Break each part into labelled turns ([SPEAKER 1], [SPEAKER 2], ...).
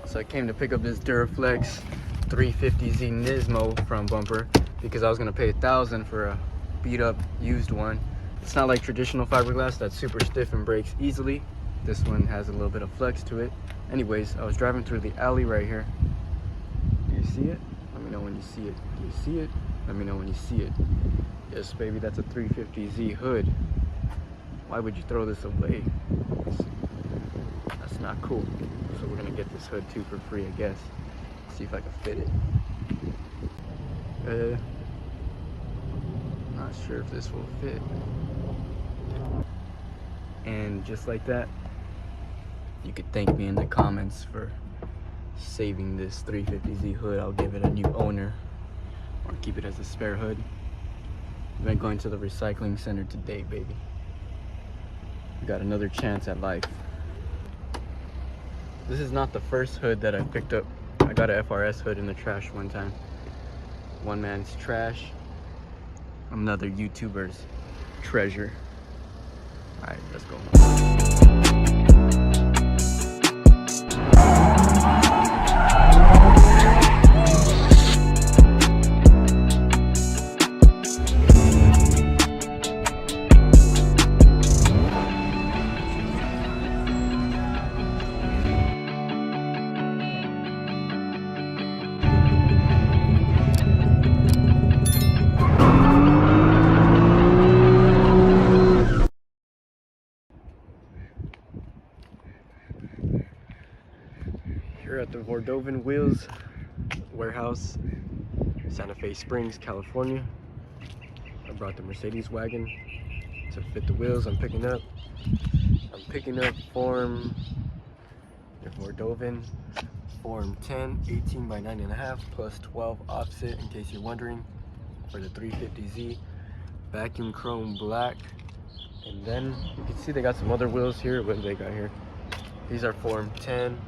[SPEAKER 1] So I came to pick up this Duraflex 350Z Nismo from Bumper because I was gonna pay $1,000 for a beat up used one. It's not like traditional fiberglass that's super stiff and breaks easily. This one has a little bit of flex to it. Anyways, I was driving through the alley right here. Do you see it? Let me know when you see it. Do you see it? Let me know when you see it. Yes, baby, that's a 350Z hood. Why would you throw this away? That's not cool. So we're gonna get this hood too for free, I guess. See if I can fit it. Not sure if this will fit. And just like that, you could thank me in the comments for saving this 350Z hood. I'll give it a new owner or keep it as a spare hood. I've been going to the recycling center today, baby. We got another chance at life. This is not the first hood that I picked up. I got a FRS hood in the trash one time. One man's trash, another YouTuber's treasure. All right, let's go. Here at the Vordoven Wheels warehouse, Santa Fe Springs, California. I brought the Mercedes wagon to fit the wheels I'm picking up. I'm picking up Form Vordoven Form 10, 18 by 9.5 plus 12 offset, in case you're wondering, for the 350Z. Vacuum chrome black. And then you can see they got some other wheels here. What do they got here? These are Form 10,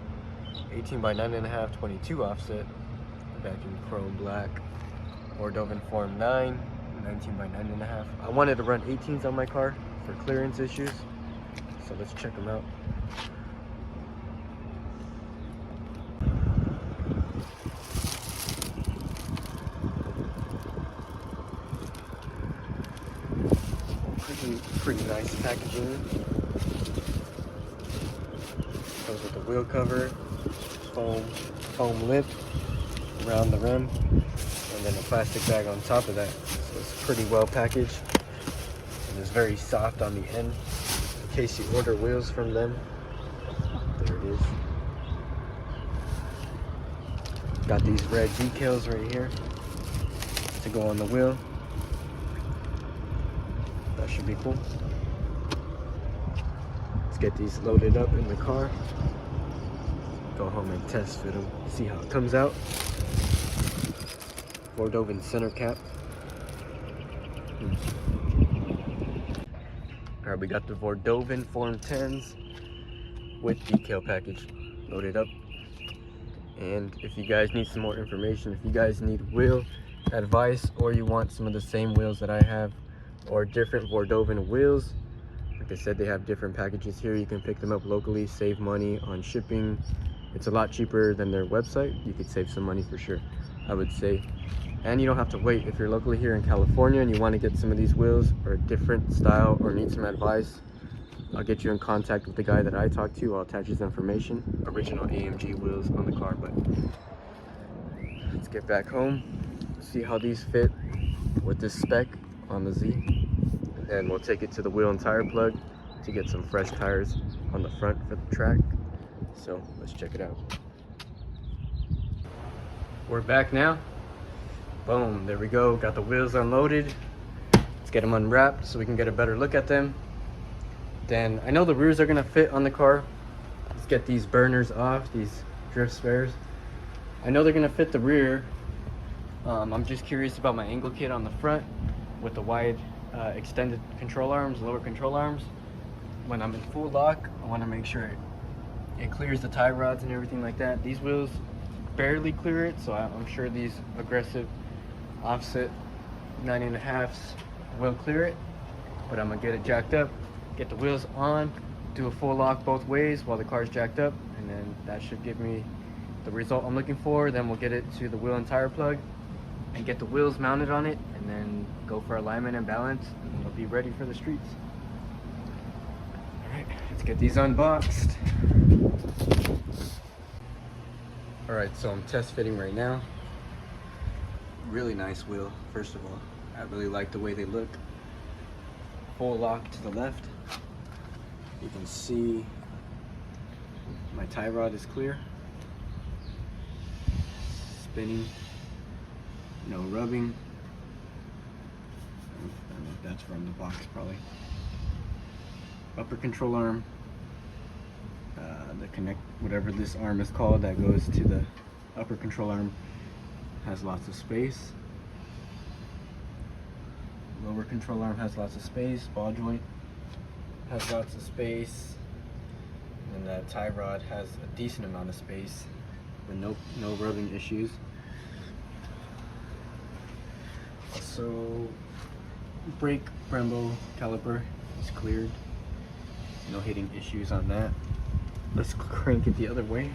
[SPEAKER 1] 18 by 9.5, 22 offset, vacuum chrome black. Vordoven Form 9, 19 by 9.5. I wanted to run 18s on my car for clearance issues, so let's check them out. Pretty nice packaging. Comes with the wheel cover, foam lip around the rim, and then a plastic bag on top of that. So it's pretty well packaged, and it's very soft on the end in case you order wheels from them. There it is. Got these red decals right here to go on the wheel. That should be cool. Let's get these loaded up in the car. Go home and test fit them, see how it comes out. Vordoven center cap. Alright, we got the Vordoven Form 10s with decal package loaded up. And if you guys need some more information, if you guys need wheel advice, or you want some of the same wheels that I have, or different Vordoven wheels, like I said, they have different packages here. You can pick them up locally, save money on shipping. It's a lot cheaper than their website. You could save some money for sure, I would say. And you don't have to wait. If you're locally here in California and you want to get some of these wheels or a different style or need some advice, I'll get you in contact with the guy that I talked to. I'll attach his information. Original AMG wheels on the car. But let's get back home, see how these fit with this spec on the Z, and then we'll take it to the wheel and tire plug to get some fresh tires on the front for the track. So let's check it out. We're back now. Boom, there we go. Got the wheels unloaded. Let's get them unwrapped so we can get a better look at them. Then I know the rears are gonna fit on the car. Let's get these burners off, these drift spares. I know they're gonna fit the rear. I'm just curious about my angle kit on the front with the wide extended control arms, lower control arms. When I'm in full lock, I want to make sure it clears the tie rods and everything like that. These wheels barely clear it, so I'm sure these aggressive offset 9.5s will clear it. But I'm gonna get it jacked up, get the wheels on, do a full lock both ways while the car's jacked up, and then that should give me the result I'm looking for. Then we'll get it to the wheel and tire plug and get the wheels mounted on it, and then go for alignment and balance, and it'll be ready for the streets. All right, let's get these unboxed. All right, so I'm test fitting right now. Really nice wheel, first of all. I really like the way they look. Full lock to the left. You can see my tie rod is clear. Spinning. No rubbing. I don't know if that's from the box, probably. Upper control arm. The connect, whatever this arm is called, that goes to the upper control arm, has lots of space. Lower control arm has lots of space. Ball joint has lots of space. And that tie rod has a decent amount of space with no rubbing issues. Also, brake Brembo caliper is cleared. No hitting issues on that. Let's crank it the other way.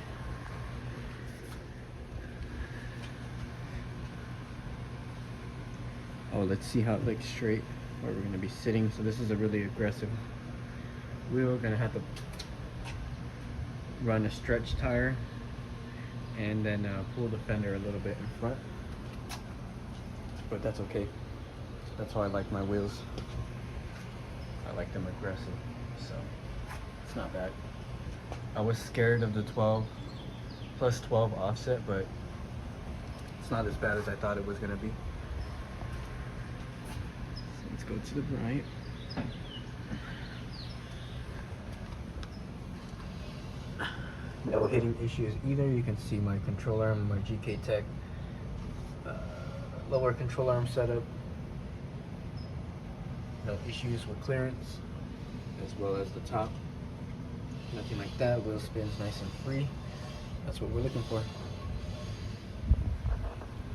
[SPEAKER 1] Oh, let's see how it looks straight where we're going to be sitting. So this is a really aggressive wheel. We're going to have to run a stretch tire and then pull the fender a little bit in front. But that's okay. That's why I like my wheels. I like them aggressive, so it's not bad. I was scared of the 12 plus 12 offset, but it's not as bad as I thought it was gonna be. So let's go to the right. No hitting issues either. You can see my control arm, my GK Tech lower control arm setup. No issues with clearance, as well as the top. Nothing like that. Wheel spins nice and free. That's what we're looking for.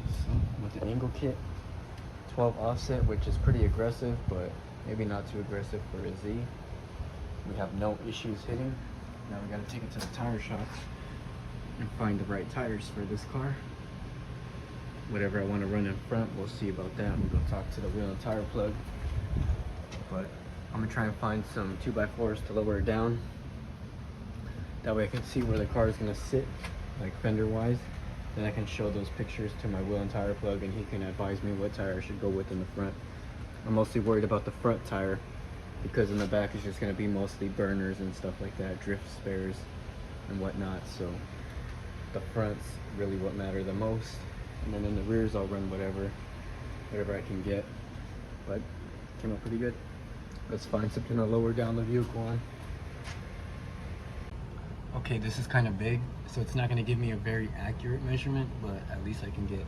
[SPEAKER 1] So with the angle kit, 12 offset, which is pretty aggressive, but maybe not too aggressive for a Z. We have no issues hitting. Now we gotta take it to the tire shop and find the right tires for this car. Whatever I want to run in front, we'll see about that. We'll go talk to the wheel and tire plug. But I'm gonna try and find some 2x4s to lower it down. That way I can see where the car is gonna sit, like fender wise. Then I can show those pictures to my wheel and tire plug, and he can advise me what tire I should go with in the front. I'm mostly worried about the front tire, because in the back is just going to be mostly burners and stuff like that, drift spares and whatnot. So the front's really what matter the most, and then in the rears I'll run whatever I can get. But came out pretty good. Let's find something to lower down the vehicle on. Okay, this is kind of big, so it's not going to give me a very accurate measurement, but at least I can get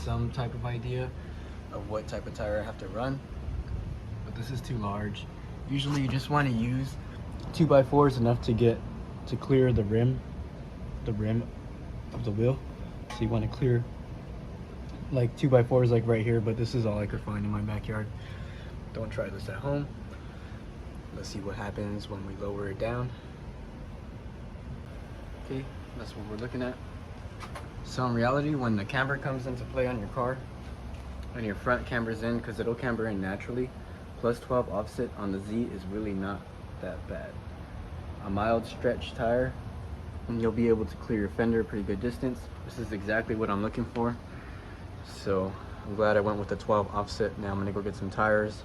[SPEAKER 1] some type of idea of what type of tire I have to run. But this is too large. Usually you just want to use 2x4s enough to clear the rim of the wheel. So you want to clear like 2x4s like right here, but this is all I could find in my backyard. Don't try this at home. Let's see what happens when we lower it down. Okay, that's what we're looking at. So in reality, when the camber comes into play on your car, when your front camber's in, because it'll camber in naturally, plus 12 offset on the Z is really not that bad. A mild stretch tire, and you'll be able to clear your fender a pretty good distance. This is exactly what I'm looking for. So I'm glad I went with the 12 offset. Now I'm gonna go get some tires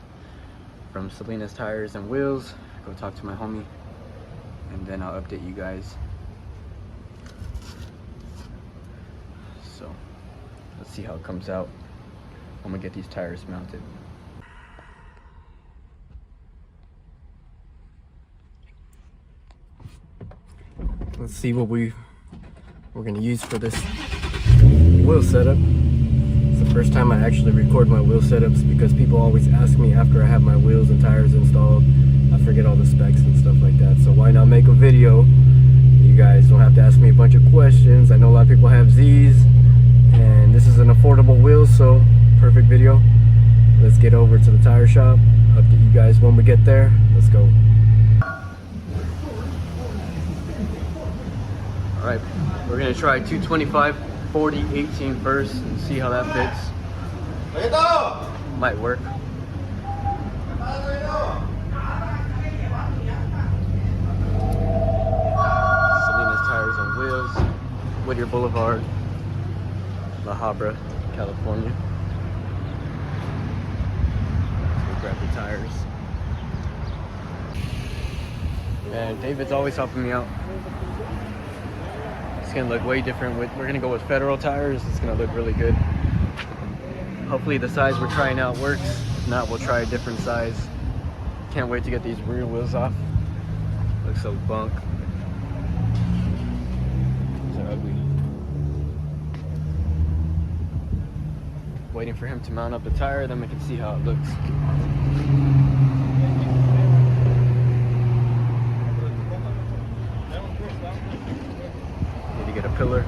[SPEAKER 1] from Selena's Tires and Wheels, go talk to my homie, and then I'll update you guys. So let's see how it comes out. I'm gonna get these tires mounted. Let's see what we're gonna use for this wheel setup. It's the first time I actually record my wheel setups, because people always ask me after I have my wheels and tires installed. I forget all the specs and stuff like that. So why not make a video? You guys don't have to ask me a bunch of questions. I know a lot of people have Z's, and this is an affordable wheel, so perfect video. Let's get over to the tire shop. Update you guys when we get there. Let's go. Alright, we're gonna try 225, 40, 18 first and see how that fits. Might work. Salinas tires on wheels, Whittier Boulevard, La Habra, California. Let's go grab the tires. And David's always helping me out. It's gonna look way different. We're gonna go with Federal tires. It's gonna look really good. Hopefully the size we're trying out works. If not, we'll try a different size. Can't wait to get these rear wheels off. Looks so bunk. These are ugly. Waiting for him to mount up the tire, then we can see how it looks. Need to get a pillar.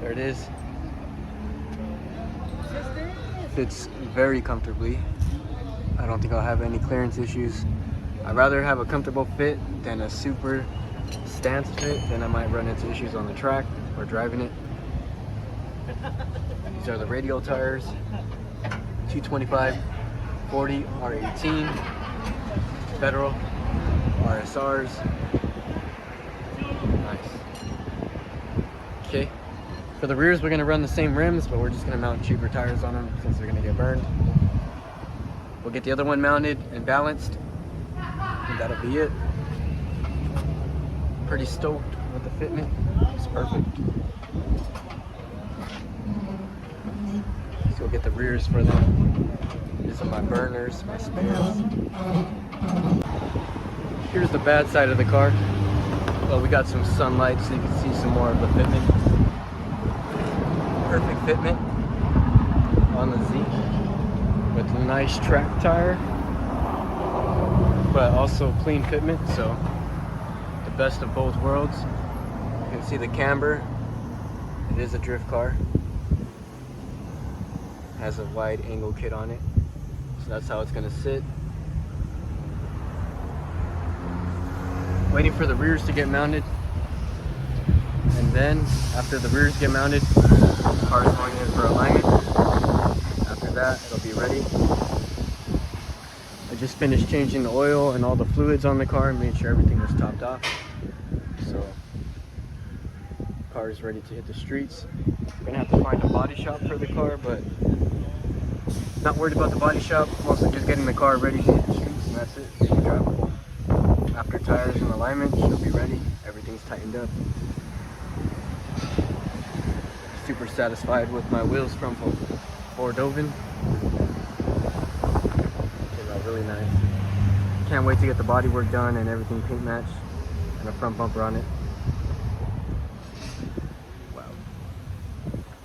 [SPEAKER 1] There it is. Fits very comfortably. I don't think I'll have any clearance issues. I'd rather have a comfortable fit than a super stance fit, then I might run into issues on the track or driving it. These are the radial tires, 225, 40, R18, Federal, RSRs. Nice. Okay, for the rears we're gonna run the same rims, but we're just gonna mount cheaper tires on them since they're gonna get burned. We'll get the other one mounted and balanced, and that'll be it. Pretty stoked with the fitment. It's perfect. So we'll get the rears for them. These are my burners, my spares. Here's the bad side of the car. Well, we got some sunlight so you can see some more of the fitment. Perfect fitment on the Z with a nice track tire, but also clean fitment, so the best of both worlds. You can see the camber. It is a drift car. Has a wide angle kit on it, so that's how it's gonna sit. Waiting for the rears to get mounted, and then after the rears get mounted, the car is going in for alignment. After that, it'll be ready. I just finished changing the oil and all the fluids on the car and made sure everything was topped off. So, the car is ready to hit the streets. We're gonna have to find a body shop for the car, but not worried about the body shop. Mostly just getting the car ready to hit the streets, and that's it. She can drive it. After tires in alignment, she'll be ready. Everything's tightened up. Super satisfied with my wheels from Vordoven. Came out really nice. Can't wait to get the body work done and everything paint matched, and a front bumper on it. Wow.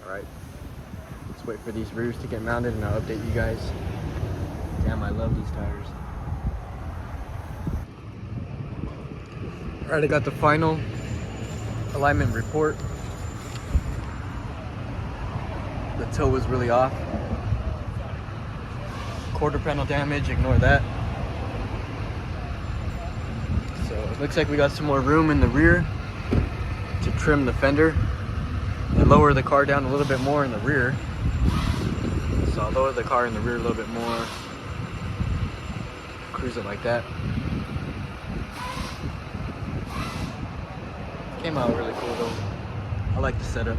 [SPEAKER 1] Alright. Let's wait for these rears to get mounted and I'll update you guys. Damn, I love these tires. Alright, I got the final alignment report. The toe was really off. Quarter panel damage, ignore that. So it looks like we got some more room in the rear to trim the fender and lower the car down a little bit more in the rear. So I'll lower the car in the rear a little bit more. Cruise it like that. Came out really cool though. I like the setup.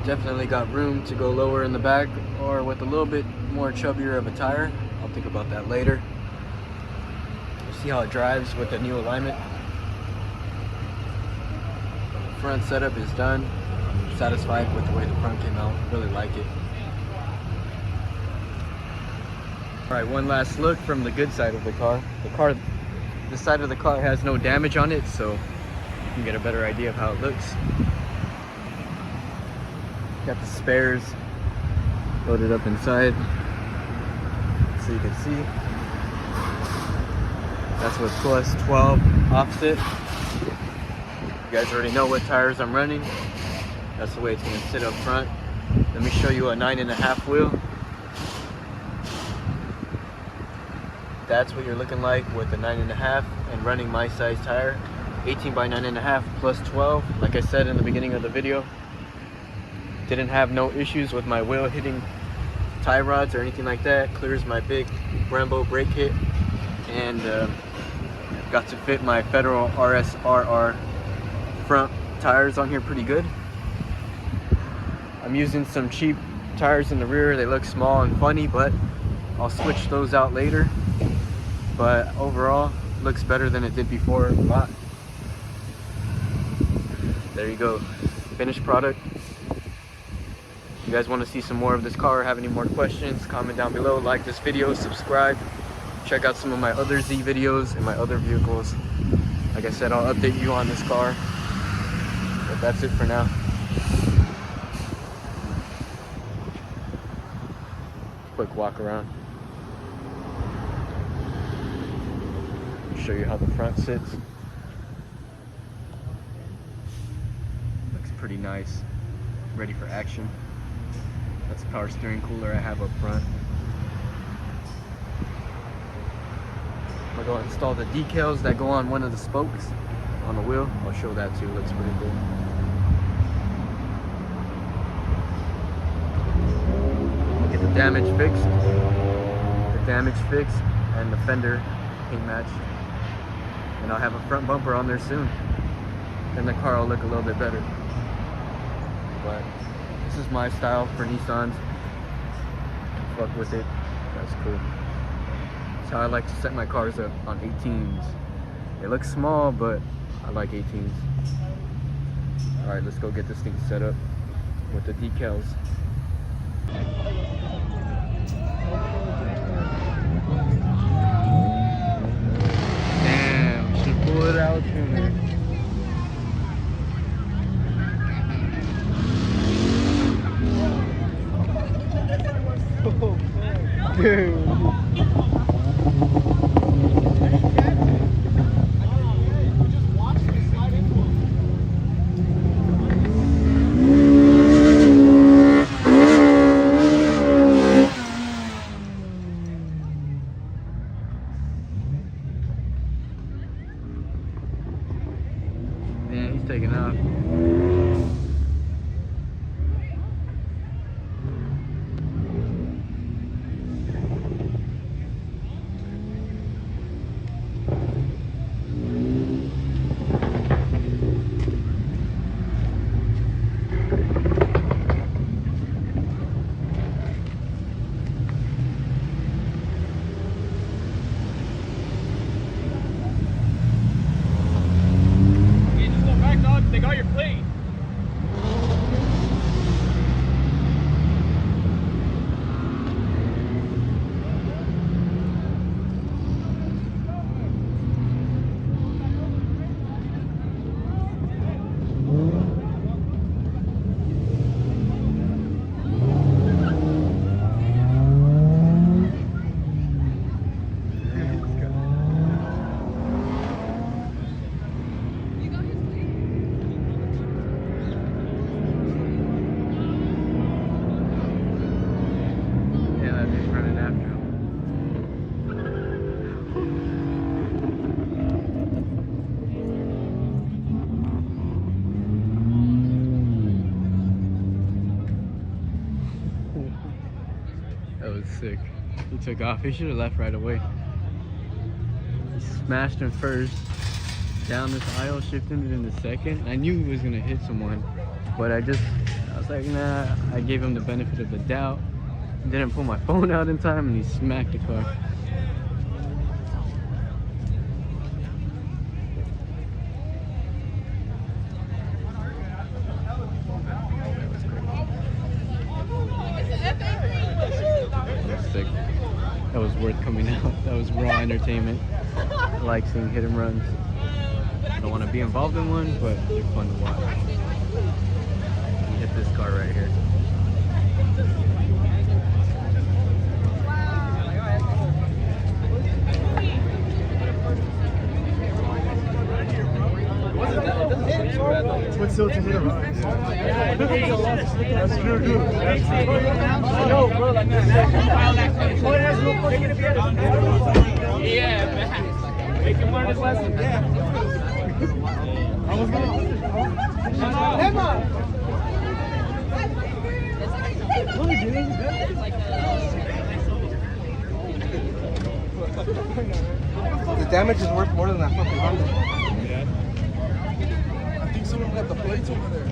[SPEAKER 1] Definitely got room to go lower in the back or with a little bit more chubbier of a tire. I'll think about that later. We'll see how it drives with the new alignment. Front setup is done. I'm satisfied with the way the front came out. Really like it. All right, one last look from the good side of the car. This side of the car has no damage on it, so you can get a better idea of how it looks. Got the spares loaded up inside, so you can see. That's with plus 12 offset. You guys already know what tires I'm running. That's the way it's gonna sit up front. Let me show you a 9.5 wheel. That's what you're looking like with the 9.5 and running my size tire. 18 by 9.5 plus 12. Like I said in the beginning of the video, didn't have no issues with my wheel hitting tie rods or anything like that. Clears my big Brembo brake kit, and got to fit my Federal RSRR front tires on here pretty good. I'm using some cheap tires in the rear. They look small and funny, but I'll switch those out later. But overall, looks better than it did before a lot. There you go, finished product. If you guys want to see some more of this car or have any more questions, comment down below, like this video, subscribe, check out some of my other Z videos and my other vehicles. Like I said, I'll update you on this car. But that's it for now. Quick walk around. Show you how the front sits. Looks pretty nice. Ready for action. That's the power steering cooler I have up front. I'll go install the decals that go on one of the spokes on the wheel. I'll show that too. Looks pretty cool. Get the damage fixed. And the fender paint matched. And I'll have a front bumper on there soon. Then the car will look a little bit better. But this is my style for Nissans. Fuck with it. That's cool. That's how I like to set my cars up on 18s. They look small, but I like 18s. Alright, let's go get this thing set up with the decals. Damn, we should pull it out sooner. Dude. Man, he's taking off.
[SPEAKER 2] They got your plate.
[SPEAKER 1] That was sick. He took off. He should have left right away. He smashed him first, down this aisle, shifted it in the second. I knew he was gonna hit someone, but I was like, nah. I gave him the benefit of the doubt. Didn't pull my phone out in time, and he smacked the car. Sick. that was worth coming out. That was raw entertainment. I like seeing hit and runs. I don't want to be involved in one, but they're fun to watch. We hit this car right here.
[SPEAKER 3] What's still to hit him? That's true, dude.
[SPEAKER 2] No, bro, like that. Yeah, man. Make him learn his lesson. Yeah.
[SPEAKER 3] I was gonna.
[SPEAKER 4] The damage is worth more than that fucking Honda.
[SPEAKER 3] I think someone got the plates over there.